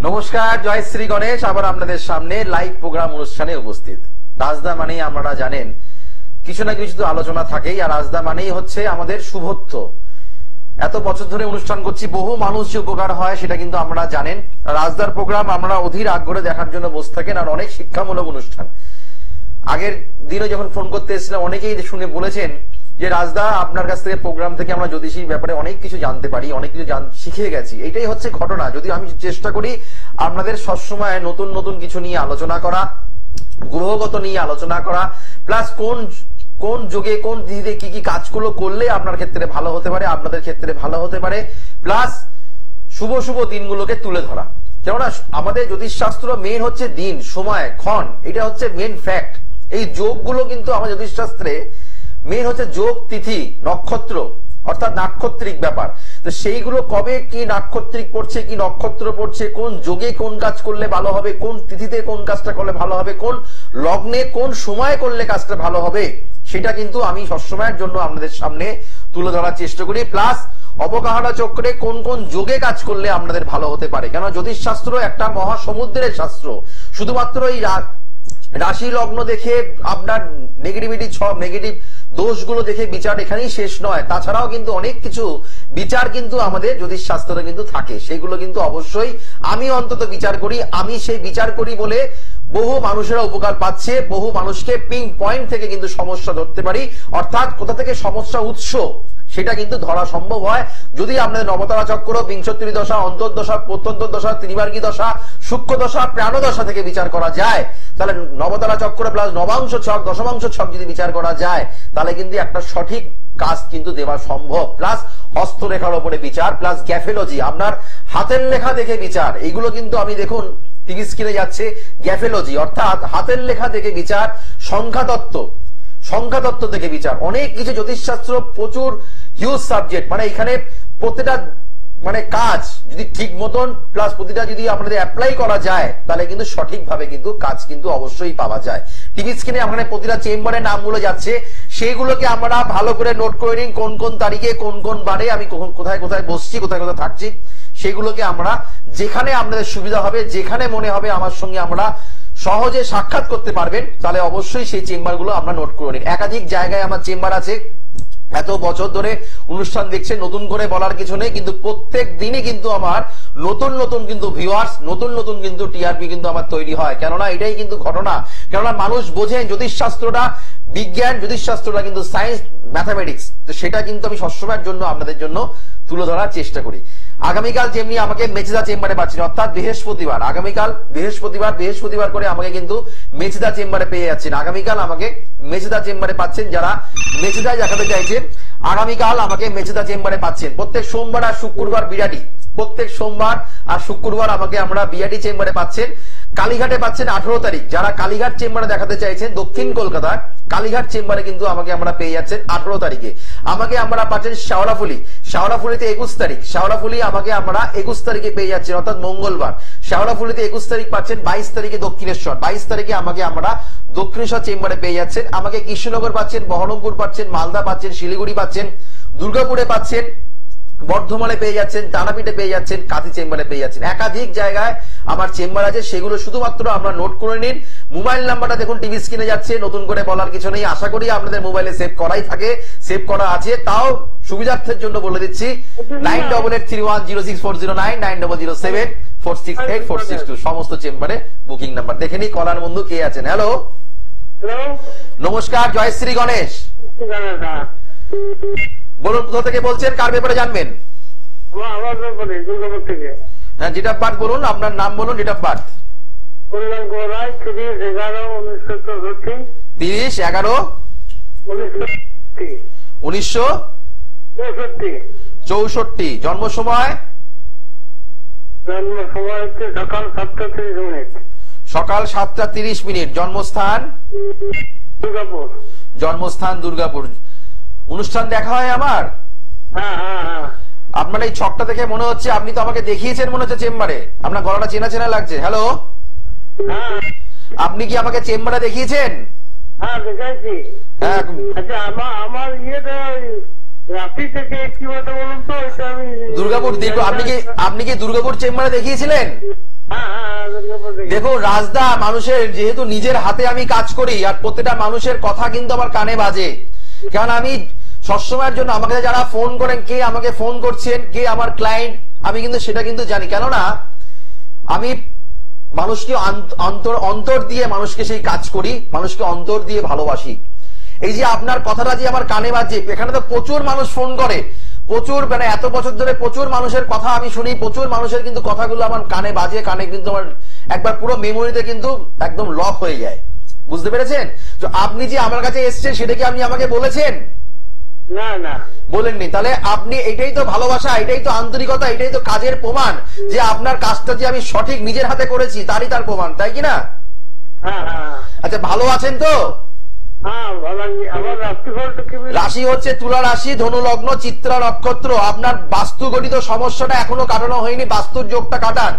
নমস্কার, জয় শ্রী গণেশ। আবার আপনাদের সামনে লাইভ প্রোগ্রাম অনুষ্ঠানে উপস্থিত। রাজদা মানেই আপনারা জানেন কিছু না কিছু তো আলোচনা থাকেই, আর রাজদা মানেই হচ্ছে আমাদের শুভত্ব। এত বছর ধরে অনুষ্ঠান করছি, বহু মানুষ যে উপকার হয় সেটা কিন্তু আপনারা জানেন। রাজদার প্রোগ্রাম আমরা অধীর আগ্রহে দেখার জন্য বসে থাকেন, আর অনেক শিক্ষামূলক অনুষ্ঠান। আগের দিনে যখন ফোন করতে এসেছিলাম অনেকেই শুনে বলেছেন যে রাজদা আপনার কাছ থেকে প্রোগ্রাম থেকে আমরা জ্যোতিষীর ব্যাপারে অনেক কিছু জানতে পারি, অনেক কিছু শিখে গেছি। এটাই হচ্ছে ঘটনা। যদি আমি চেষ্টা করি আপনাদের সবসময় নতুন নতুন কিছু নিয়ে আলোচনা করা, গ্রহগত নিয়ে আলোচনা করা, প্লাস কোন যুগে কোন দিদিতে কি কি কাজগুলো করলে আপনার ক্ষেত্রে ভালো হতে পারে, আপনাদের ক্ষেত্রে ভালো হতে পারে, প্লাস শুভ শুভ দিনগুলোকে তুলে ধরা। কেননা আমাদের জ্যোতিষশাস্ত্র মেন হচ্ছে দিন, সময়, ক্ষণ, এটা হচ্ছে মেন ফ্যাক্ট। এই যোগগুলো কিন্তু আমাদের জ্যোতিষশাস্ত্রে মেন হচ্ছে যোগ, তিথি, নক্ষত্র, অর্থাৎ নাক্ষত্রিক ব্যাপার। তো সেইগুলো কবে কি নাক্ষত্রিক পড়ছে, কি নক্ষত্র পড়ছে, কোন যোগে কোন কাজ করলে ভালো হবে, কোন তিথিতে কোন কাজটা করলে ভালো হবে, কোন লগ্নে কোন সময় করলে কাজটা ভালো হবে, সেটা কিন্তু আমি সবসময়ের জন্য আপনাদের সামনে তুলে ধরার চেষ্টা করি। প্লাস অবগাহনা চক্রে কোন কোন যোগে কাজ করলে আপনাদের ভালো হতে পারে। কেন জ্যোতিষশাস্ত্র একটা মহাসমুদ্রের শাস্ত্র। শুধুমাত্র এই রাশি লগ্ন দেখে আপনার নেগেটিভ দোষগুলো দেখে বিচার এখানেই শেষ নয়। তাছাড়াও কিন্তু অনেক কিছু বিচার কিন্তু আমাদের জ্যোতিষশাস্ত্রে কিন্তু থাকে, সেগুলো কিন্তু অবশ্যই আমি অন্তত বিচার করি। আমি সেই বিচার করি বলে বহু মানুষেরা উপকার পাচ্ছে, বহু মানুষকে পিং পয়েন্ট থেকে কিন্তু সমস্যা ধরতে পারি, অর্থাৎ কোথা থেকে সমস্যা উৎস সেটা কিন্তু ধরা সম্ভব হয় যদি আপনাদের নবতারা চক্র, বিংশোত্তরী দশা, অন্তর্দশা, প্রত্যন্ত দশা, ত্রিমার্গী দশা, সূক্ষ্ম দশা, প্রাণ দশা থেকে বিচার করা যায়। তাহলে নবতারা চক্র প্লাস নবাংশ ছক, দশমাংশ ছক যদি বিচার করা যায়, তাহলে কিন্তু একটা সঠিক কাজ কিন্তু দেওয়া সম্ভব। প্লাস হস্তরেখার উপরে বিচার, প্লাস গ্যাফেলজি, আপনার হাতের লেখা দেখে বিচার। এইগুলো কিন্তু আমি দেখুন টিভি স্ক্রিনে যাচ্ছে গ্যাফেলজি, অর্থাৎ হাতের লেখা দেখে বিচার, সংখ্যাতত্ত্ব থেকে বিচার, অনেক কিছু জ্যোতিষশাস্ত্র প্রচুর হিউজ সাবজেক্ট। মানে এখানে প্রতিটা কাজ যদি ঠিক মতন প্লাস প্রতিটা যদি আপনাদের অ্যাপ্লাই করা যায়, তাহলে কিন্তু সঠিকভাবে কিন্তু কাজ কিন্তু অবশ্যই পাওয়া যায়। টিভি স্ক্রিনে আমাদের প্রতিটা চেম্বারের নামগুলো যাচ্ছে, সেগুলোকে আমরা ভালো করে নোট করে নিন। কোন কোন তারিখে কোন কোন বারে আমি কোথায় কোথায় বসছি, কোথায় কোথায় থাকছি, সেগুলোকে আমরা যেখানে আপনাদের সুবিধা হবে, যেখানে মনে হবে আমার সঙ্গে আমরা সহজে সাক্ষাৎ করতে পারবেন, তাহলে অবশ্যই সেই চেম্বারগুলো আমরা নোট করে নিন। একাধিক জায়গায় আমার চেম্বার আছে। এত বছর ধরে অনুষ্ঠান দেখছে, নতুন করে বলার কিছু নেই, কিন্তু প্রত্যেক দিনই কিন্তু আমার নতুন নতুন কিন্তু ভিউয়ার্স, নতুন নতুন কিন্তু টিআরপি কিন্তু আমার তৈরি হয়। কেননা এটাই কিন্তু ঘটনা। কেননা মানুষ বোঝেন জ্যোতিষশাস্ত্রটা বিজ্ঞান, জ্যোতিষশাস্ত্রটা কিন্তু সায়েন্স, ম্যাথামেটিক্স। তো সেটা কিন্তু আমি সবসময়ের জন্য আপনাদের জন্য তুলে ধরার চেষ্টা করি। আগামীকাল যেমনি আমাকে মেচেদা চেম্বারে পাচ্ছেন, অর্থাৎ বৃহস্পতিবার, আগামীকাল বৃহস্পতিবার করে আমাকে কিন্তু মেচেদা চেম্বারে পেয়ে যাচ্ছেন। আগামীকাল আমাকে মেচেদা চেম্বারে পাচ্ছেন, যারা মেচেদায় দেখাতে চাইছেন আগামীকাল আমাকে মেচেদা চেম্বারে পাচ্ছেন। প্রত্যেক সোমবার আর শুক্রবার বিরাটি, প্রত্যেক সোমবার আর শুক্রবার আমাকে আমরা বিরাটি চেম্বারে পাচ্ছেন। কালীঘাটে পাচ্ছেন 18 তারিখ, যারা কালীঘাট চেম্বারে দেখাতে চাইছেন দক্ষিণ কলকাতার কালীঘাট চেম্বারে কিন্তু আমাকে আমরা পেয়ে যাচ্ছেন 18 তারিখে। আমাকে আমরা পাচ্ছেন শেওড়াফুলিতে 21 তারিখ, শেওড়াফুলি আমাকে আমরা 21 তারিখে পেয়ে যাচ্ছেন, অর্থাৎ মঙ্গলবার। শেওড়াফুলিতে 21 তারিখ পাচ্ছেন। 22 তারিখে দক্ষিণেশ্বর, 22 তারিখে আমাকে আমরা দক্ষিণেশ্বর চেম্বারে পেয়ে যাচ্ছেন। আমাকে কৃষ্ণনগর পাচ্ছেন, বহরমপুর পাচ্ছেন, মালদা পাচ্ছেন, শিলিগুড়ি পাচ্ছেন, দুর্গাপুরে পাচ্ছেন, বর্ধমানে পেয়ে যাচ্ছেন, তারাপীঠে পেয়ে যাচ্ছেন, কাঁথি চেম্বারে পেয়ে যাচ্ছেন। একাধিক জায়গায় আমার চেম্বার আছে, সেগুলো শুধুমাত্র আমরা নোট করে নিন। মোবাইল নাম্বারটা দেখুন টিভি স্ক্রিনে যাচ্ছে, নতুন করে বলার কিছু নেই। আশা করি আপনাদের মোবাইলে সেভ করাই থাকে, সেভ করা আছে। তাও সুবিধার্থের জন্য বলে দিচ্ছি 9881064009, 9007468462 সমস্ত চেম্বারে বুকিং নাম্বার। দেখে নি কলার বন্ধু কে আছেন। হ্যালো, নমস্কার, জয় শ্রী গণেশ। বলুন কোথা থেকে বলছেন, কার ব্যাপারে জানবেন? হ্যাঁ, ডেট অফ বার্থ বলুন, আপনার নাম বলুন, ডেট অফ বার্থ। 30/11/1964। জন্ম সময়? সকাল 7:30। জন্মস্থান? দুর্গাপুর। অনুষ্ঠান দেখা হয় আমার? আপনার এই ছকটা দেখে মনে হচ্ছে আপনি তো আমাকে দেখিয়েছেন মনে হচ্ছে চেম্বারে। আপনার গলাটা চেনা চেনা লাগছে। হ্যালো, আপনি কি আমাকে চেম্বারে দেখিয়েছেন? হ্যাঁ, দেখাইছি। আচ্ছা, আমার ইয়েটা রাত্রি থেকে কি কথা বলুন তো, এটা আমি দুর্গাপুর। আপনি কি দুর্গাপুর চেম্বারে দেখিয়েছিলেন? দেখুন রাজদা, মানুষের যেহেতু নিজের হাতে আমি কাজ করি আর প্রত্যেকটা মানুষের কথা কিন্তু আমার কানে বাজে, কারণ আমি সবসময়ের জন্য আমাকে যারা ফোন করেন, কে আমাকে ফোন করছেন, কে আমার ক্লায়েন্ট, আমি কিন্তু সেটা কিন্তু জানি। কেননা আমি মানুষকে অন্তর দিয়ে মানুষকে সেই কাজ করি, মানুষকে অন্তর দিয়ে ভালোবাসি। এই যে আপনার কথাটা যে আমার কানে বাজে, এখানে তো প্রচুর মানুষ ফোন করে, প্রচুর, মানে এত বছর ধরে প্রচুর মানুষের কথা আমি শুনি, প্রচুর মানুষের কিন্তু কথাগুলো আমার কানে বাজে, কানে কিন্তু আমার একবার পুরো মেমোরিতে কিন্তু একদম লক হয়ে যায়। বুঝতে পেরেছেন? তো আপনি যে আমার কাছে এসছেন সেটা কি আপনি আমাকে বলেছেন? না না বলেননি। তাহলে আপনি, এটাই তো ভালোবাসা, এটাই তো আন্তরিকতা, এটাই তো কাজের প্রমাণ যে আপনার কাজটা যে আমি সঠিক নিজের হাতে করেছি, তারই তার প্রমাণ, তাই কিনা? আচ্ছা, ভালো আছেন তো? রাশি হচ্ছে তুলা রাশি, ধনু লগ্ন, চিত্রা নক্ষত্র। আপনার বাস্তু গঠিত সমস্যাটা এখনো কাটানো হয়নি, বাস্তুর যোগটা কাটান,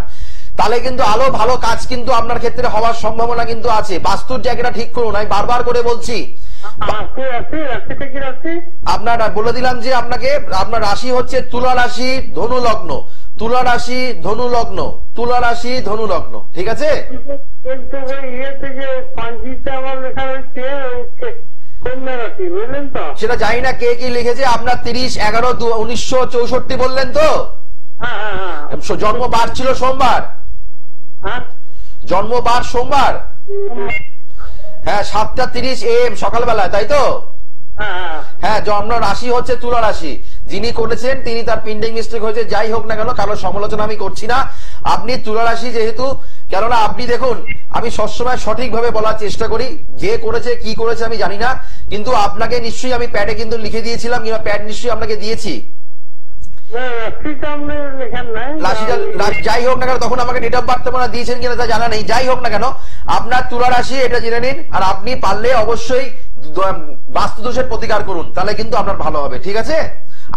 তাহলে কিন্তু আলো ভালো কাজ কিন্তু আপনার ক্ষেত্রে হওয়ার সম্ভাবনা কিন্তু আছে। বাস্তুর জায়গাটা ঠিক করুন, আমি বারবার করে বলছি। আপনার বলে দিলাম যে আপনাকে, আপনার রাশি হচ্ছে তুলা রাশি, ধনু লগ্ন, তুলা রাশি, ধনু লগ্ন, তুলা রাশি, ধনু লগ্ন, ঠিক আছে? সেটা জানি না কে কি লিখেছে। আপনার 30/11/1964 বললেন তো? জন্মবার ছিল সোমবার? জন্মবার সোমবার? হ্যাঁ, 7:30 AM সকালবেলা, তাই তো? হ্যাঁ, জন্ম রাশি হচ্ছে তুলা রাশি। যিনি করেছেন তিনি, তার প্রিন্টিং মিস্টেক হয়েছে, যাই হোক না কেন, কারো সমালোচনা আমি করছি না। আপনি তুলা রাশি যেহেতু, কেননা আপনি দেখুন, আমি সবসময় সঠিকভাবে বলার চেষ্টা করি, যে করেছে কি করেছে আমি জানি না, কিন্তু আপনাকে নিশ্চয়ই আমি প্যাডে কিন্তু লিখে দিয়েছিলাম, কিংবা প্যাড নিশ্চয়ই আপনাকে দিয়েছি। যাই হোক না কেন, তখন আমাকে ডেট অফ বার্থ আপনারা দিয়েছেন কিনা তা জানা নেই। যাই হোক না কেন, আপনার তুলা রাশি, এটা জেনে নিন। আর আপনি পারলে অবশ্যই বাস্তু দোষের প্রতিকার করুন, তাহলে কিন্তু আপনার ভালো হবে, ঠিক আছে?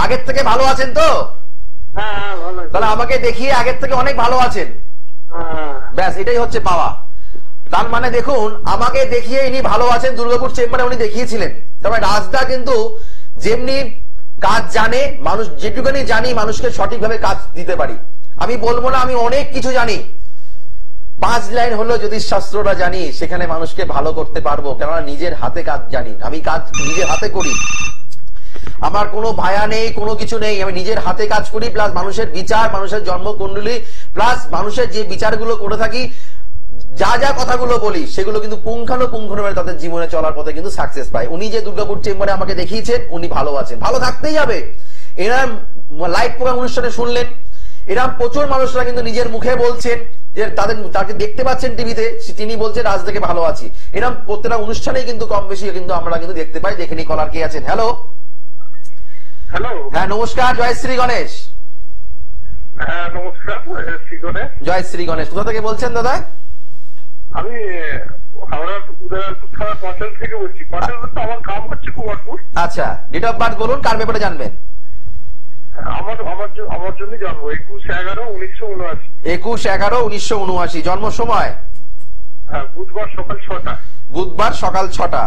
আগের থেকে ভালো আছেন তো? তাহলে আমাকে দেখিয়ে আগের থেকে অনেক ভালো আছেন, ব্যাস এটাই হচ্ছে পাওয়া। তার মানে দেখুন, আমাকে দেখিয়ে ইনি ভালো আছেন, দুর্গাপুর চেম্বারে উনি দেখিয়েছিলেন। তবে রাজদা কিন্তু যেমনি কাজ জানে, মানুষ যেটুকুনি জানি মানুষকে সঠিকভাবে কাজ দিতে পারি। আমি বলবো না আমি অনেক কিছু জানি, 5 লাইন হলো জ্যোতিষশাস্ত্রটা জানি, সেখানে মানুষকে ভালো করতে পারবো, কেননা নিজের হাতে কাজ জানি, আমি কাজ নিজের হাতে করি, আমার কোনো ভায়া নেই, কোনো কিছু নেই, আমি নিজের হাতে কাজ করি, প্লাস মানুষের বিচার, মানুষের জন্মকুণ্ডলী, প্লাস মানুষের যে বিচারগুলো করে থাকি, যা যা কথাগুলো বলি সেগুলো কিন্তু পুঙ্খানুপুঙ্খানুভাবে তাদের জীবনে চলার পথে কিন্তু সাকসেস পায়। উনি যে দুর্গাপুর চেম্বারে আমাকে দেখিয়েছেন, উনি ভালো আছেন, ভালো থাকতেই হবে। এনার লাইভ প্রোগ্রাম অনুষ্ঠানে শুনলেন, এরকম প্রচুর মানুষরা কিন্তু নিজের মুখে বলছেন যে তাকে দেখতে পাচ্ছেন টিভিতে, তিনি বলছেন আজ থেকে ভালো আছি। এরকম প্রত্যেকটা অনুষ্ঠানেই কিন্তু কম বেশি কিন্তু আমরা কিন্তু দেখতে পাই। দেখে নি কলার কে আছেন। হ্যালো হ্যালো, হ্যাঁ নমস্কার, জয় শ্রী গণেশ। হ্যাঁ নমস্কার, শ্রী গণেশ। জয় শ্রী গণেশ। কোথা থেকে বলছেন দাদা? আমি হাওড়ার উদয়পুর থানা পাঁচাল থেকে বলছি। পাঁচাল তো আমার কাম হচ্ছে কুমারপুর। আচ্ছা, ডেট অফ বার্থ বলুন, কার ব্যাপারে জানবেন? আমার জন্য জন্ম 21/11/1979। 21/11/1979। জন্ম সময়? বুধবার সকাল 6টা। বুধবার সকাল 6টা।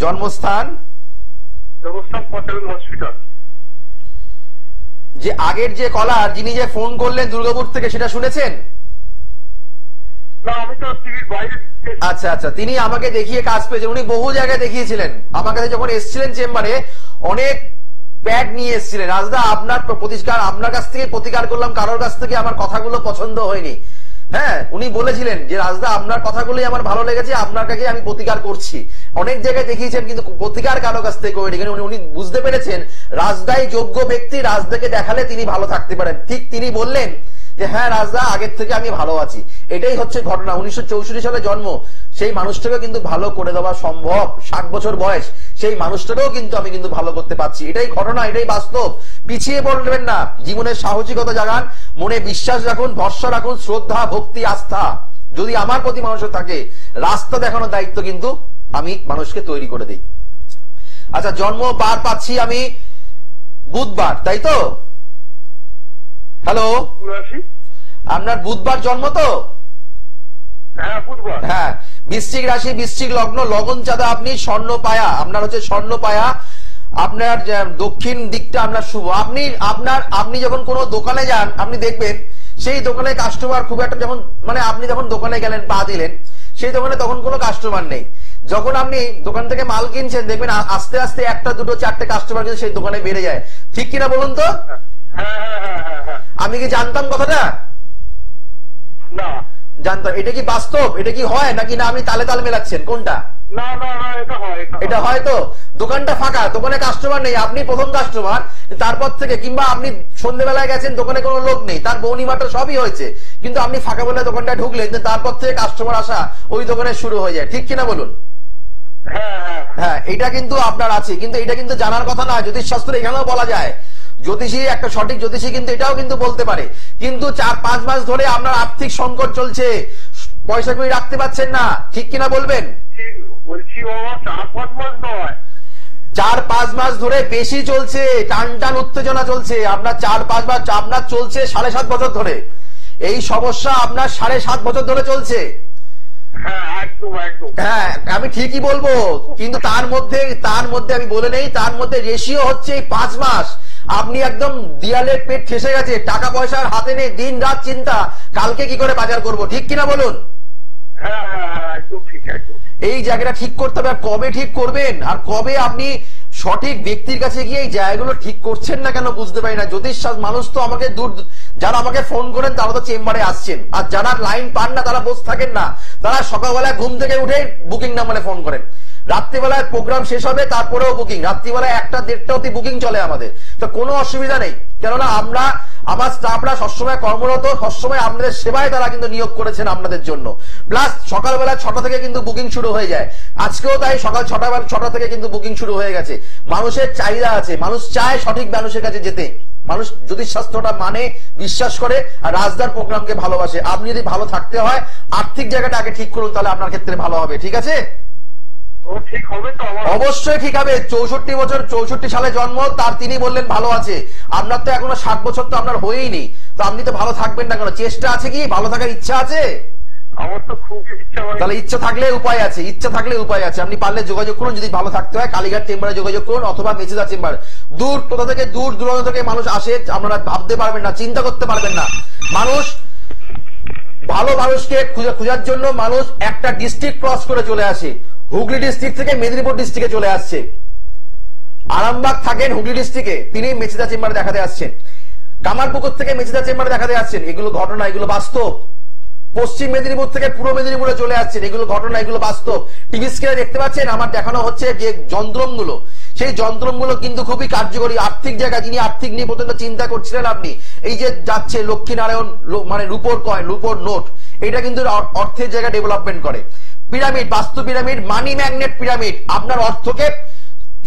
জন্মস্থান? জন্মস্থান পাঁচাল হসপিটাল। যে আগের যে কলার যিনি যে ফোন করলেন দুর্গাপুর থেকে, সেটা শুনেছেন? না, আমি তো টিভির বাইরে। আচ্ছা আচ্ছা, তিনি আমাকে দেখিয়ে কাজ পেয়েছেন। উনি বহু জায়গায় দেখিয়েছিলেন। আমার কাছে যখন এসেছিলেন চেম্বারে, অনেক প্যাড নিয়ে এসেছিলেন। রাজদা আপনার প্রতিকার, আপনার কাছ থেকে প্রতিকার করলাম, কারোর কাছ থেকে আমার কথাগুলো পছন্দ হয়নি। হ্যাঁ, উনি বলেছিলেন যে রাজদা আপনার কথাগুলোই আমার ভালো লেগেছে, আপনার কাছে আমি প্রতিকার করছি। অনেক জায়গায় দেখিয়েছেন, কিন্তু প্রতিকার কারো কাছ থেকে করেনি। উনি বুঝতে পেরেছেন রাজদাই যোগ্য ব্যক্তি, রাজদাকে দেখালে তিনি ভালো থাকতে পারেন। ঠিক তিনি বললেন যে হ্যাঁ রাজদা, আগের থেকে আমি ভালো আছি। এটাই হচ্ছে ঘটনা। 1964 সালে জন্ম, সেই মানুষটাকে কিন্তু ভালো করে দেওয়া সম্ভব। 60 বছর বয়স, সেই মানুষটাকেও কিন্তু আমি কিন্তু ভালো করতে পারছি। এটাই ঘটনা, এটাই বাস্তব। পিছিয়ে পড়বেন না, জীবনের সাহসিকতা জাগান, মনে বিশ্বাস রাখুন, ভরসা রাখুন, শ্রদ্ধা, ভক্তি, আস্থা যদি আমার প্রতি মানুষের থাকে, রাস্তা দেখানোর দায়িত্ব কিন্তু আমি মানুষকে তৈরি করে দিই। আচ্ছা, জন্ম বার পাচ্ছি আমি বুধবার, তাই তো? হ্যালো, আপনার বুধবার জন্ম তো? হ্যাঁ বুধবার। হ্যাঁ, বৃশ্চিক রাশি, বৃশ্চিক লগ্ন, লগন চাঁদা আপনি, স্বর্ণ পায়া আপনার হচ্ছে, স্বর্ণ পায়া আপনার, দক্ষিণ দিকটা আপনার শুভ। আপনি যখন কোনো দোকানে যান, আপনি দেখবেন সেই দোকানে কাস্টমার খুব একটা, যেমন মানে আপনি যখন দোকানে গেলেন পা দিলেন, সেই দোকানে তখন কোনো কাস্টমার নেই। যখন আপনি দোকান থেকে মাল কিনছেন দেখবেন আস্তে আস্তে একটা দুটো চারটে কাস্টমার কিন্তু সেই দোকানে বেড়ে যায়, ঠিক কিনা বলুন তো? আমি কি জানতাম কথাটা? না জানতাম। এটা কি বাস্তব? এটা কি হয় নাকি না আপনি তালে তাল মেলাচ্ছেন? কোনটা? না না না, এটা হয়, এটা হয় তো। দোকানটা ফাঁকা, দোকানে কাস্টমার নেই, আপনি প্রথম কাস্টমার, তারপর থেকে কিংবা আপনি সন্ধ্যেবেলায় গেছেন দোকানে কোনো লোক নেই, তার বৌনি মাটা সবই হয়েছে, কিন্তু আপনি ফাঁকা বলে দোকানটা ঢুকলেন, তারপর থেকে কাস্টমার আসা ওই দোকানে শুরু হয়ে যায়, ঠিক কিনা বলুন? হ্যাঁ, এটা কিন্তু আপনার আছে, কিন্তু এটা কিন্তু জানার কথা না। জ্যোতিষশাস্ত্র এখানেও বলা যায়, জ্যোতিষী একটা সঠিক জ্যোতিষী কিন্তু এটাও কিন্তু বলতে পারে, কিন্তু 4-5 মাস ধরে আপনার আর্থিক সংকট চলছে, পয়সা কই রাখতে পারছেন না, ঠিক কিনা বলবেন? বলছি বাবা 4-5 মাস নয়, 4-5 মাস ধরে বেশি চলছে, টান টান উত্তেজনা চলছে আপনার। 4-5 মাস আপনার চলছে 7.5 বছর ধরে, এই সমস্যা আপনার 7.5 বছর ধরে চলছে। হ্যাঁ, আমি ঠিকই বলবো, কিন্তু তার মধ্যে আমি বলে নেই, তার মধ্যে রেশিও হচ্ছে 5 মাস আপনি একদম দিয়ালের পেট ফেসে গেছে, টাকা পয়সার হাতে নেই, দিন রাত চিন্তা কালকে কি করে বাজার করব, ঠিক কিনা বলুন? এই জায়গাটা ঠিক করতে হবে। কবে ঠিক করবেন আর কবে আপনি সঠিক ব্যক্তির কাছে গিয়ে এই জায়গাগুলো ঠিক করছেন না কেন বুঝতে পারি না। জ্যোতিষ মানুষ তো আমাকে যারা আমাকে ফোন করেন তারা তো চেম্বারে আসছেন, আর যারা লাইন পান না তারা বসে থাকেন না, তারা সকালবেলায় ঘুম থেকে উঠে বুকিং নাম্বারে ফোন করেন, রাত্রিবেলায় প্রোগ্রাম শেষ হবে তারপরেও বুকিং, রাত্রিবেলায় 1টা-1:30 অব্দি বুকিং চলে আমাদের। তো কোনো অসুবিধা নেই, কেননা আমার স্টাফরা সবসময় কর্মরত, সবসময় আপনাদের সেবায় তারা কিন্তু নিয়োগ করেছেন আপনাদের জন্য। প্লাস সকালবেলা 6টা থেকে কিন্তু বুকিং শুরু হয়ে যায়, আজকেও তাই সকাল 6টা থেকে কিন্তু বুকিং শুরু হয়ে গেছে। মানুষের চাহিদা আছে, মানুষ চায় সঠিক মানুষের কাছে যেতে, মানুষ জ্যোতিষশাস্ত্রটা মানে, বিশ্বাস করে, আর রাজদার প্রোগ্রামকে ভালোবাসে। আপনি যদি ভালো থাকতে হয় আর্থিক জায়গাটা আগে ঠিক করুন, তাহলে আপনার ক্ষেত্রে ভালো হবে, ঠিক আছে? ঠিক হবে তো? অবশ্যই ঠিক হবে। 64 সালে জন্ম, তার তিনি বললেন ভালো আছে, আপনার তো এখনো 60 বছর তো আপনার হয়েইনি, তো আপনি তো ভালো থাকবেন না কেন? চেষ্টা আছে কি? ভালো থাকার ইচ্ছা আছে? আমার তো খুব ইচ্ছা। তাহলে ইচ্ছা থাকলে উপায় আছে, ইচ্ছা থাকলে উপায় আছে। আপনি পারলে যোগাযোগ করুন, যদি ভালো থাকতে হয় কালীঘাট চেম্বারে যোগাযোগ করুন, অথবা মেচেদা চেম্বার। দূর কোথা থেকে দূর দূরান্ত থেকে মানুষ আসে, আপনারা ভাবতে পারবেন না, চিন্তা করতে পারবেন না। মানুষ ভালো মানুষকে খোঁজার জন্য মানুষ একটা ডিস্ট্রিক্ট ক্রস করে চলে আসে, হুগলি ডিস্ট্রিক্ট থেকে মেদিনীপুর ডিস্ট্রিক্টে চলে আসছে। আরামবাগ থাকেন হুগলি ডিস্ট্রিক্টে, তিনি মেচেদা চেম্বারে দেখাতে আসছেন। কামারপুকুর থেকে মেচেদা চেম্বারে দেখাতে আসছেন, এগুলো ঘটনা, এগুলো বাস্তব। পশ্চিম মেদিনীপুর থেকে পূর্ব মেদিনীপুরে চলে আসছেন, এগুলো ঘটনা, এগুলো বাস্তব। টিভি স্ক্রিনে দেখতে পাচ্ছেন আমার দেখানো হচ্ছে যে যন্ত্রমগুলো, সেই যন্ত্রমগুলো কিন্তু খুবই কার্যকরী। আর্থিক জায়গা, যিনি আর্থিক নিয়ে পর্যন্ত চিন্তা করছিলেন আপনি, এই যে যাচ্ছে লক্ষ্মীনারায়ণ মানে রূপোর কয়েন, রূপোর নোট, এটা কিন্তু অর্থের জায়গা ডেভেলপমেন্ট করে। পিরামিড, বাস্তু পিরামিড, মানি ম্যাগনেট পিরামিড আপনার অর্থকে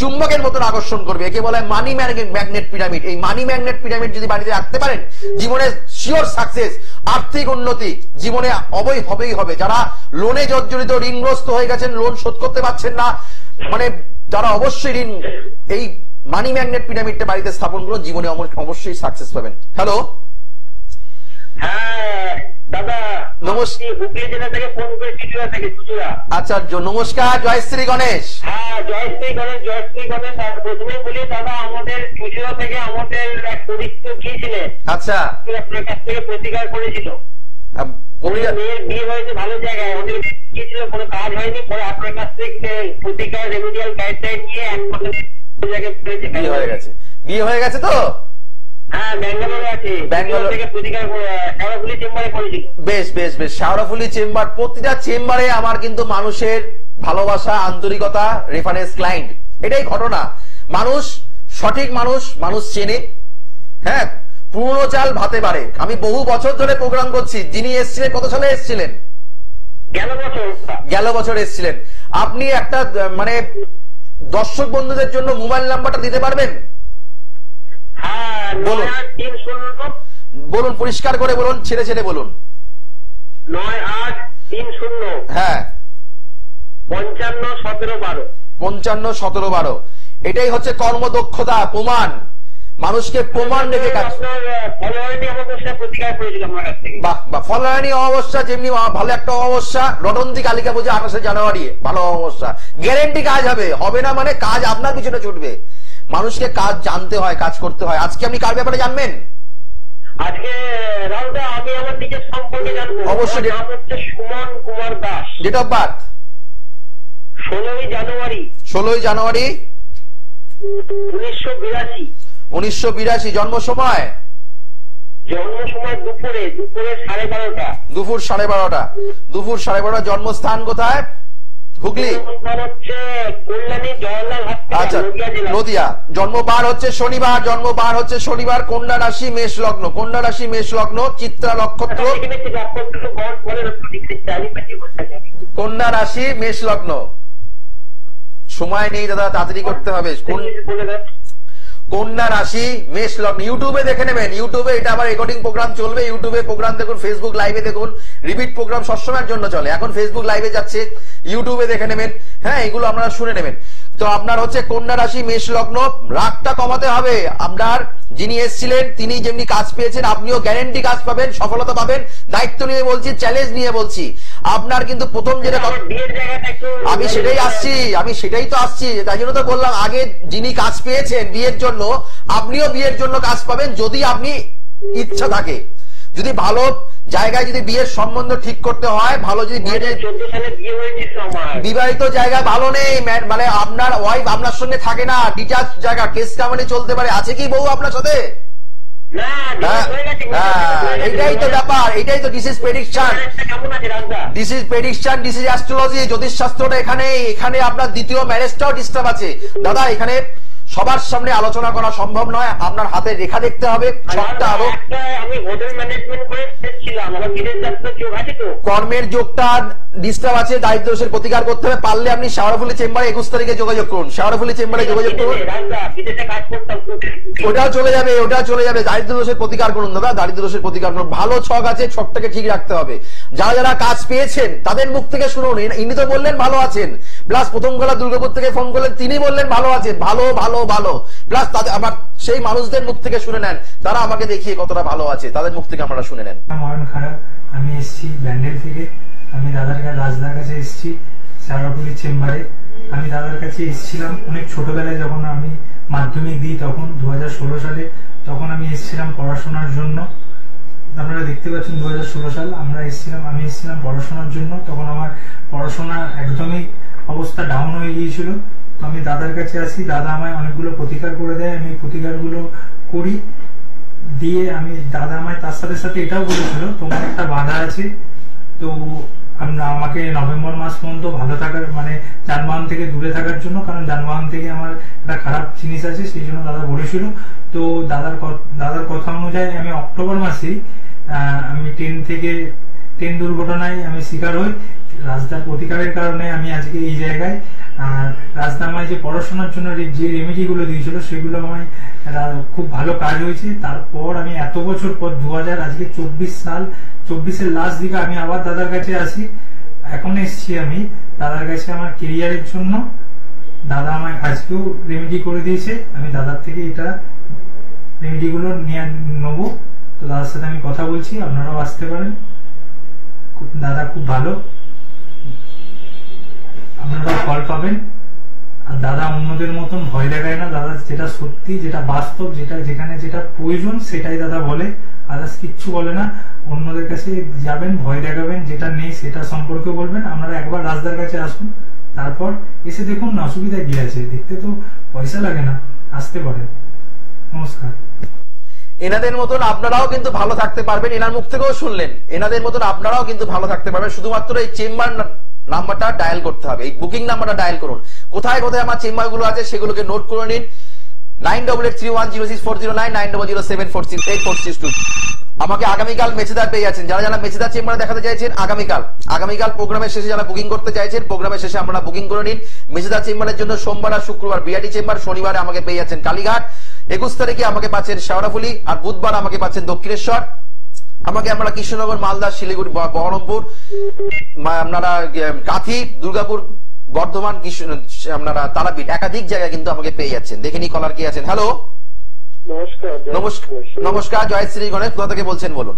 চুম্বকের মতন আকর্ষণ করবে, একে বলে মানি ম্যাগনেট পিরামিড। এই মানি ম্যাগনেট পিরামিড যদি বাড়িতে রাখতে পারেন, জীবনে শিওর সাকসেস, আর্থিক উন্নতি জীবনে হবেই হবে। যারা লোনে জর্জরিত, ঋণগ্রস্ত হয়ে গেছেন, লোন শোধ করতে পারছেন না, মানে যারা অবশ্যই ঋণ, এই মানি ম্যাগনেট পিরামিডটা বাড়িতে স্থাপন করুন, জীবনে অবশ্যই সাকসেস পাবেন। হ্যালো, হ্যাঁ দাদা নমস্কার, হুগলি জেলা থেকে ফোন করে, চুচুড়া থেকে। আচ্ছা নমস্কার, জয় শ্রী গণেশ। হ্যাঁ জয় শ্রী গণেশ, জয় শ্রী গণেশ। প্রথমে বলি দাদা, আমাদের চুচুড়া থেকে আমাদের এক পরিচিত গিয়েছিলেন, আচ্ছা আপনার কাছ থেকে প্রতিকার করেছিল, মেয়ের বিয়ে হয়েছে ভালো জায়গায়, অনেক গিয়েছিল, কোনো কাজ হয়নি, পরে আপনার কাছ থেকে প্রতিকার রেমিডিয়াল গাইডলাইন নিয়ে এক জায়গায় বিয়ে হয়ে গেছে। বিয়ে হয়ে গেছে তো? হ্যাঁ ব্যাঙ্গালোরে আছে, ব্যাঙ্গালোর থেকে প্রতিকার শেওড়াফুলি চেম্বারে করেছিল। বেশ বেশ বেশ, শেওড়াফুলি চেম্বার। প্রতিটা চেম্বারে আমার কিন্তু মানুষের ভালোবাসা, আন্তরিকতা, রেফারেন্স ক্লায়েন্ট, এটাই ঘটনা। মানুষ সঠিক মানুষ চেনে। হ্যাঁ, পুরনো চাল ভাতে পারে। আমি বহু বছর ধরে প্রোগ্রাম করছি। যিনি এসেছিলেন কত সালে এসেছিলেন? গেল বছর এসেছিলেন। আপনি একটা মানে দর্শক বন্ধুদের জন্য মোবাইল নাম্বারটা দিতে পারবেন? বলুন, পরিষ্কার করে বলুন, ছেড়ে ছেড়ে বলুন। 9830 হ্যাঁ 551712 551712। এটাই হচ্ছে কর্মদক্ষতা, প্রমাণ। মানুষকে প্রমাণ রেখে কাজ। বাহ বাহ, ফলায়নী অমাবস্যা যেমনি ভালো একটা অমাবস্যা, রটন্তী কালিকা পূজা 28শে জানুয়ারি, ভালো অমাবস্যা, গ্যারেন্টি কাজ হবে না মানে কাজ আপনার পিছনে ছুটবে। মানুষকে কাজ জানতে হয়, কাজ করতে হয়। আজকে আপনি কার ব্যাপারে জানবেন? আজকে রাহুলদা আমি আমার নিজের সম্পর্কে জানবো। অবশ্যই। নাম হচ্ছে Suman Kumar Das. Date of birth 16 January 1982। 1982। জন্ম সময় দুপুরে 12:30। দুপুর 12:30। দুপুর 12:30। জন্মস্থান কোথায়? হুগলি। হচ্ছে কল্যাণী জওয়াহরলাল হসপিটাল, আচ্ছা, নদিয়া জেলা। নদিয়া। জন্মবার হচ্ছে শনিবার। কন্যা রাশি মেষ লগ্ন। চিত্রা নক্ষত্র। কন্যা রাশি মেষ লগ্ন। সময় নেই দাদা, তাড়াতাড়ি করতে হবে। কন্যা রাশি মেষ লগ্ন। ইউটিউবে দেখে নেবেন। ইউটিউবে এটা আবার রেকর্ডিং প্রোগ্রাম চলবে। ইউটিউবে প্রোগ্রাম দেখুন, ফেসবুক লাইভে দেখুন। রিপিট প্রোগ্রাম সবসময়ের জন্য চলে। এখন ফেসবুক লাইভে যাচ্ছে, ইউটিউবে দেখে নেবেন। হ্যাঁ, এগুলো আপনারা শুনে নেবেন। তো আপনার হচ্ছে কন্যা রাশি মেষ লগ্ন। রাগটা কমাতে হবে। আপনার যিনি এসেছিলেন তিনি যেমনি কাজ পেয়েছেন, আপনিও গ্যারেন্টি কাজ পাবেন, সফলতা পাবেন। দায়িত্ব নিয়ে বলছি, চ্যালেঞ্জ নিয়ে বলছি। আপনার কিন্তু প্রথম যেটা আমি সেটাই তো আসছি। তাই জন্য তো বললাম, আগে যিনি কাজ পেয়েছেন বিয়ের জন্য, আপনিও বিয়ের জন্য কাজ পাবেন যদি আপনি ইচ্ছা থাকে। যদি ভালো জায়গায় যদি বিয়ের সম্বন্ধ ঠিক করতে হয়, ভালো যদি বিবাহিত জায়গায় ভালো নেই, মানে আপনার ওয়াইফ আপনার সঙ্গে থাকে না, ডিটাচ জায়গা, কেস কামানি চলতে পারে। আছে কি বউ আপনার সাথে? এটাই তো ব্যাপার। এটাই তো this is prediction, this is astrology, জ্যোতিষ শাস্ত্রটা। এখানে আপনার দ্বিতীয় ম্যারেজটাও ডিস্টার্ব আছে দাদা। এখানে সবার সামনে আলোচনা করা সম্ভব নয়। আপনার হাতে রেখা দেখতে হবে, ছকটা আরো। আমি হোটেল ম্যানেজমেন্ট করে এসেছিলাম, আমার বিদেশ যাত্রার যোগ আছে তো। কর্মের যোগটা ডিস্টার্ব আছে, দারিদ্র দোষের প্রতিকার করতে হবে। পারলে আপনি শেওড়াফুলি চেম্বারে 21 তারিখে যোগাযোগ করুন। শেওড়াফুলি চেম্বারে যোগাযোগ করুন। বিদেশে কাজ করতাম, ওটাও চলে যাবে। দারিদ্র দোষের প্রতিকার করুন দাদা, দারিদ্র দোষের প্রতিকার করুন। ভালো ছক আছে, ছকটাকে ঠিক রাখতে হবে। যারা যারা কাজ পেয়েছেন তাদের মুখ থেকে শুনুন। ইনি তো বললেন ভালো আছেন, প্লাস প্রথম গলা দুর্গাপুর থেকে ফোন করলেন, তিনি বললেন ভালো আছেন। ভালো প্লাস তাদের আবার সেই মানুষদের মুখ থেকে শুনে নেন, তারা আমাকে দেখিয়ে কতটা ভালো আছে, তাদের মুখ থেকে আমরা শুনে নেন। আমি এসেছি ব্যান্ডেল থেকে। আমি রাজদার কাছে এসেছি শেওড়াফুলি চেম্বারে। আমি দাদার কাছে এসেছিলাম অনেক ছোটবেলায়, যখন আমি মাধ্যমিক দিই, তখন 2016 সালে। তখন আমি এসেছিলাম পড়াশোনার জন্য। আপনারা দেখতে পাচ্ছেন 2016 সাল আমি এসেছিলাম পড়াশোনার জন্য। তখন আমার পড়াশোনা একদমই অবস্থা ডাউন হয়ে গিয়েছিল। তো আমি দাদার কাছে আসি, দাদা আমায় অনেকগুলো প্রতিকার করে দেয়। আমি প্রতিকারগুলো করি, দিয়ে দাদা আমায় তার সাথে সাথে এটাও বলেছিল, তোমার একটা বাধা আছে, তো আমাকে নভেম্বর মাস পর্যন্ত ভালো থাকার, মানে যানবাহন থেকে দূরে থাকার জন্য, কারণ যানবাহন থেকে আমার একটা খারাপ জিনিস আছে, সেই জন্য দাদা বলেছিল। তো দাদার কথা অনুযায়ী আমি অক্টোবর মাসেই আমি ট্রেন দুর্ঘটনায় আমি শিকার হই। রাজদার প্রতিকারের কারণে আমি আজকে এই জায়গায়। আর রাজদা আমায় যে পড়াশোনার জন্য যে রেমেডি গুলো দিয়েছিল, সেগুলো আমায় খুব ভালো কাজ হয়েছে। তারপর আমি এত বছর পর 2024 লাস্ট দিকে আমি আবার দাদার কাছে আসি। এখন এসছি আমি দাদার কাছে আমার কেরিয়ারের জন্য। দাদা আমায় আজকেও রেমেডি করে দিয়েছে। আমি দাদার থেকে এটা রেমেডি গুলো নিয়ে নেবো। তো দাদার সাথে আমি কথা বলছি, আপনারাও আসতে পারেন। দাদা খুব ভালো, আপনারা ফল পাবেন। আর দাদা অন্যদের মতন ভয় দেখায় না। দাদা যেটা সত্যি, যেটা বাস্তব, যেখানে যেটা প্রয়োজন, সেটাই দাদা বলে। আদার্স কিচ্ছু বলে না। অন্যদের কাছে যাবেন, ভয় দেখাবেন, যেটা নেই সেটা সম্পর্কে বলবেন। আপনারা একবার রাজদার কাছে আসুন, তারপর এসে দেখুন না, অসুবিধা কি আছে। দেখতে তো পয়সা লাগে না, আসতে পারেন। নমস্কার। এনাদের মতন আপনারাও কিন্তু ভালো থাকতে পারবেন। এনার মুখ থেকেও শুনলেন, এনাদের মতন আপনারাও কিন্তু ভালো থাকতে পারবেন। শুধুমাত্র এই চেম্বার নাম্বারটা ডায়াল করতে হবে, এই বুকিং নাম্বারটা ডায়াল করুন। কোথায় কোথায় আমার চেম্বার গুলো আছে সেগুলোকে নোট করে নিন। 9883106409, 9007468462। আমাকে আগামীকাল মেছেদার পেয়ে যাচ্ছেন। যারা যারা মেছেদার চেম্বারে দেখাতে চাইছেন, আগামীকাল প্রোগ্রামের শেষে যারা বুকিং করতে চাইছেন, প্রোগ্রামের শেষে আপনারা বুকিং করে নিন। মেছেদার চেম্বারের জন্য সোমবার আর শুক্রবার বিআরটি চেম্বার, শনিবারে আমাকে পেয়ে যাচ্ছেন কালীঘাট, 21 তারিখে আমাকে পাচ্ছেন শেওড়াফুলি, আর বুধবার আমাকে পাচ্ছেন দক্ষিণেশ্বর। আমাকে আপনারা কৃষ্ণনগর, মালদা, শিলিগুড়ি, বহরমপুর, আপনারা কাঁথি, দুর্গাপুর, বর্ধমান, আপনারা তারাপীঠ, একাধিক জায়গায় কিন্তু আমাকে পেয়ে যাচ্ছেন। দেখে নি কলার কি আছেন। হ্যালো, নমস্কার। জয় শ্রী গণেশ। কোথা থেকে বলছেন বলুন?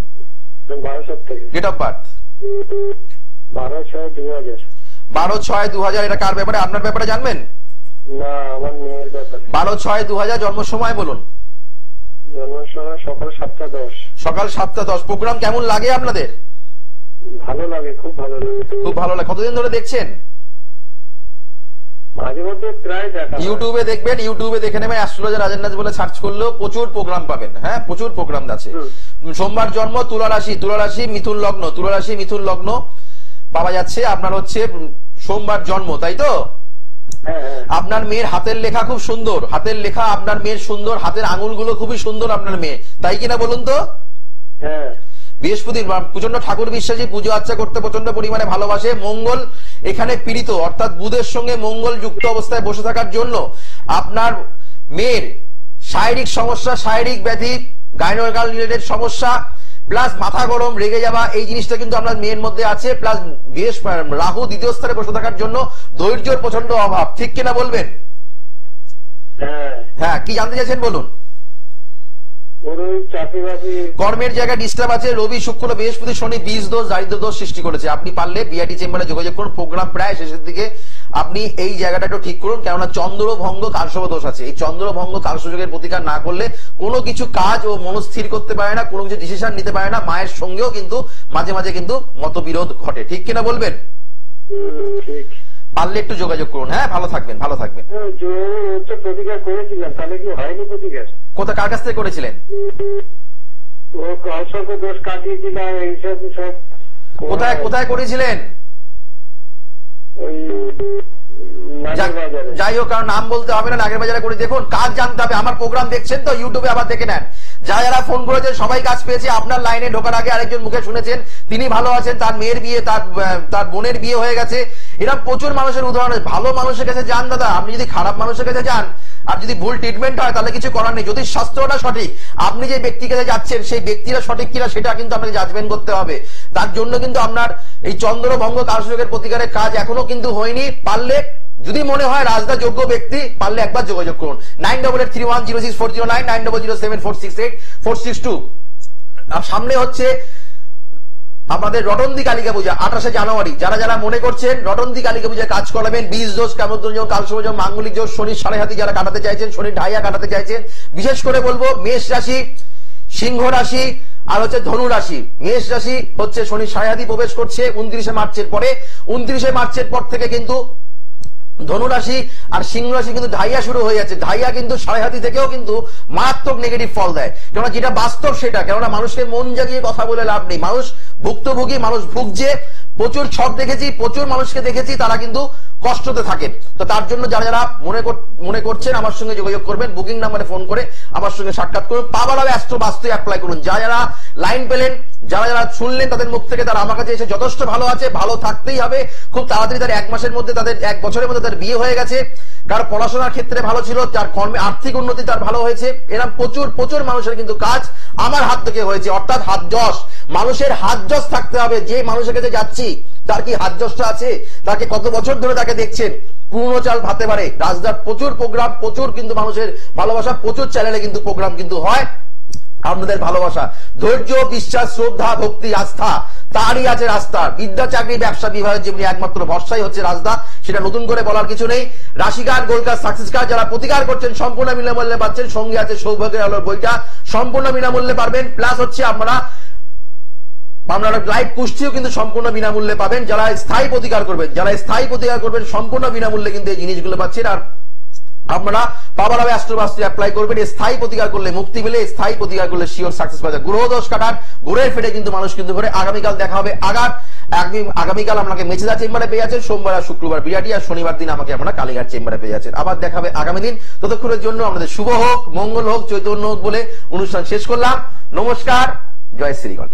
Date of birth 12/6/2000। এটা কার ব্যাপারে? আপনার ব্যাপারে জানবেন? না, আমার মেয়ের ব্যাপারে। 12/6/2000। জন্ম সময় বলুন? জন্ম সময় সকাল 7:10। সকাল 7:10। প্রোগ্রাম কেমন লাগে আপনাদের? ভালো লাগে, খুব ভালো লাগে। খুব ভালো লাগে। কতদিন ধরে দেখছেন? মাঝে মধ্যে প্রায় দেখা। ইউটিউবে দেখবেন, ইউটিউবে দেখে নেবেন অ্যাস্ট্রোলজার রাজেন্দ্র বলে সার্চ করলেও প্রচুর প্রোগ্রাম পাবেন। হ্যাঁ, প্রচুর প্রোগ্রাম আছে। সোমবার জন্ম, তুলা রাশি, তুলা রাশি মিথুন লগ্ন, তুলা রাশি মিথুন লগ্ন পাওয়া যাচ্ছে। আপনার হচ্ছে সোমবার জন্ম, তাই তো? আপনার মেয়ের হাতের লেখা খুব সুন্দর, হাতের লেখা আপনার মেয়ের সুন্দর, হাতের আঙুলগুলো খুবই সুন্দর আপনার মেয়ে, তাই কিনা বলুন তো? হ্যাঁ। বৃহস্পতির প্রচন্ড ঠাকুর বিশ্বাসী, পুজো আর্চা করতে প্রচন্ড পরিমাণে ভালোবাসে। মঙ্গল এখানে পীড়িত, অর্থাৎ বুধের সঙ্গে মঙ্গল যুক্ত অবস্থায় বসে থাকার জন্য আপনার মেয়ের শারীরিক সমস্যা, শারীরিক ব্যাধি, গাইনোকল রিলেটেড সমস্যা, প্লাস মাথা গরম, রেগে যাওয়া, এই জিনিসটা কিন্তু আপনার মেয়ের মধ্যে আছে। প্লাস রাহু দ্বিতীয় স্তরে বসে থাকার জন্য ধৈর্যের প্রচন্ড অভাব, ঠিক কিনা বলবেন? হ্যাঁ, কি জানতে চাইছেন বলুন? কর্মের জায়গায় ডিস্টার্ব আছে। রবি, শুক্র, বৃহস্পতি, শনি বীজ দোষ, দারিদ্র দোষ সৃষ্টি করেছে। আপনি পারলে বিআরটি চেম্বারে যোগাযোগ করুন। প্রোগ্রাম প্রায় শেষের দিকে, আপনি এই জায়গাটা একটু ঠিক করুন, কেননা চন্দ্রভঙ্গ কালসর্প দোষ আছে। এই চন্দ্রভঙ্গ কালসর্পযোগের প্রতিকার না করলে কোনো কিছু কাজ ও মনস্থির করতে পারে না, কোনো কিছু ডিসিশন নিতে পারে না। মায়ের সঙ্গেও কিন্তু মাঝে মাঝে কিন্তু মতবিরোধ ঘটে, ঠিক কিনা বলবেন? পারলে একটু যোগাযোগ করুন। হ্যাঁ, ভালো থাকবেন, ভালো থাকবেন। প্রতিকার করেছিলাম, তাহলে কি হয়নি প্রতিকার? কোথা, কার কাছ থেকে করেছিলেন? দোষ কাটিয়েছিলাম, এইসব সব। কোথায় কোথায় করেছিলেন? যাই হোক, কারণ নাম বলতে হবে না, নাগের বাজারে করে দেখুন। কাজ জানতে হবে। আমার প্রোগ্রাম দেখছেন তো, ইউটিউবে আবার দেখে নেন। যারা ফোন করেছেন সবাই কাজ পেয়েছে। আপনার লাইনে ঢোকার আগে আরেকজন মুখে শুনেছেন তিনি ভালো আছেন, তার মেয়ের বিয়ে, তার বোনের বিয়ে হয়ে গেছে। এরা প্রচুর মানুষের উদাহরণ। ভালো মানুষের কাছে যান দাদা। আপনি যদি খারাপ মানুষের কাছে যান আর যদি ভুল ট্রিটমেন্ট হয় তাহলে কিছু করার নেই। যদি শাস্ত্রটা সঠিক, আপনি যে ব্যক্তির কাছে যাচ্ছেন সেই ব্যক্তিরা সঠিক কিনা সেটা কিন্তু আপনাকে জাজমেন্ট করতে হবে। তার জন্য কিন্তু আপনার এই চন্দ্রভঙ্গ কালসর্পের প্রতিকারের কাজ এখনো কিন্তু হয়নি। পারলে যদি মনে হয় রাজদা যোগ্য ব্যক্তি, পারলে একবার যোগাযোগ করুন। 9883106409, 9007468462। আর সামনে হচ্ছে আমাদের রটন্দি কালিকা পূজা 28শে জানুয়ারি। যারা যারা মনে করছেন রটন্দি কালিকা পূজায় কাজ করাবেন, বীজ দোষ, কামোদ্যোগ, কালসর্প, মাঙ্গলিক দোষ, শনির সাড়ে হাতি যারা কাটাতে চাইছেন, শনির ঢাইয়া কাটাতে চাইছেন, বিশেষ করে বলবো মেষ রাশি, সিংহ রাশি আর হচ্ছে ধনু রাশি। মেষ রাশি হচ্ছে শনি সাড়ে হাতি প্রবেশ করছে 29শে মার্চের পরে। 29শে মার্চের পর থেকে কিন্তু ধনু রাশি আর সিংহ রাশি কিন্তু ঢাইয়া শুরু হয়ে যাচ্ছে। ঢাইয়া কিন্তু সাড়ে হাতি থেকেও কিন্তু মারাত্মক নেগেটিভ ফল দেয়, কেননা যেটা বাস্তব সেটা। কেননা মানুষকে মন জাগিয়ে কথা বলে লাভ নেই। মানুষ ভুক্তভোগী, মানুষ ভুগছে। প্রচুর ছক দেখেছি, প্রচুর মানুষকে দেখেছি, তারা কিন্তু কষ্টতে থাকেন। তো তার জন্য যারা যারা মনে করছেন আমার সঙ্গে যোগাযোগ করবেন, বুকিং নাম্বারে ফোন করে আমার সঙ্গে সাক্ষাৎ করুন। পাওয়ার অ্যাস্ট্রো বাস্তু অ্যাপ্লাই করুন। যারা যারা লাইন পেলেন, যারা যারা শুনলেন তাদের মুখ থেকে, তারা আমার কাছে এসে যথেষ্ট ভালো আছে, ভালো থাকতেই হবে। খুব তাড়াতাড়ি তার 1 মাসের মধ্যে, তাদের 1 বছরের মধ্যে তার বিয়ে হয়ে গেছে। কার পড়াশোনার ক্ষেত্রে ভালো ছিল, তার কর্মে আর্থিক উন্নতি তার ভালো হয়েছে। এরকম প্রচুর প্রচুর মানুষের কিন্তু কাজ আমার হাত থেকে হয়েছে। অর্থাৎ হাত যশ, মানুষের হাত যশ থাকতে হবে। যে মানুষের কাছে যাচ্ছি তার কি হাত যশটা আছে, তাকে কত বছর ধরে তাকে দেখছেন, পুরনো চাল ভাতে পারে। রাজদার প্রচুর প্রোগ্রাম, প্রচুর কিন্তু মানুষের ভালোবাসা, প্রচুর চ্যানেলে কিন্তু প্রোগ্রাম কিন্তু হয়। আপনাদের ভালোবাসা, ধৈর্য, বিশ্বাস, শ্রদ্ধা, ভক্তি, আস্থা, তারই আছে রাস্তা। বিদ্যা, চাকরি, ব্যবসা, বিবাহের যেমনি একমাত্র ভরসাই হচ্ছে রাজদা, সেটা নতুন করে বলার কিছু নেই। রাশিকার, গোলকার, সাকসেস কার যারা প্রতিকার করছেন সম্পূর্ণ বিনামূল্যে পাচ্ছেন। সঙ্গে আছে সৌভাগ্যের আলোর বইটা, সম্পূর্ণ বিনামূল্যে পারবেন। প্লাস হচ্ছে আপনারা লাইভ কুষ্টিও কিন্তু সম্পূর্ণ বিনামূল্যে পাবেন। যারা স্থায়ী প্রতিকার করবেন, সম্পূর্ণ বিনামূল্যে কিন্তু এই জিনিসগুলো পাচ্ছেন। আর আপনারা পাওয়ার হবে অ্যাস্ট্রোবাস্তু অ্যাপ্লাই করবেন। স্থায়ী প্রতিকার করলে মুক্তি মিলে, স্থায়ী প্রতিকার করলে শিওর সাকসেস পাওয়া যায়। গ্রহ দোষ কাটার, গ্রহের ফেটে কিন্তু মানুষ কিন্তু ঘরে। আগামীকাল দেখা হবে আগামীকাল আপনাকে মেছেদা চেম্বারে পেয়ে যাচ্ছেন, সোমবার আর শুক্রবার বিরাটি, আর শনিবার দিন আমাকে আপনারা কালীঘাট চেম্বারে পেয়ে যাচ্ছেন। আবার দেখা হবে আগামী দিন। ততক্ষণের জন্য আমাদের শুভ হোক, মঙ্গল হোক, চৈতন্য হোক বলে অনুষ্ঠান শেষ করলাম। নমস্কার, জয় শ্রীগণ।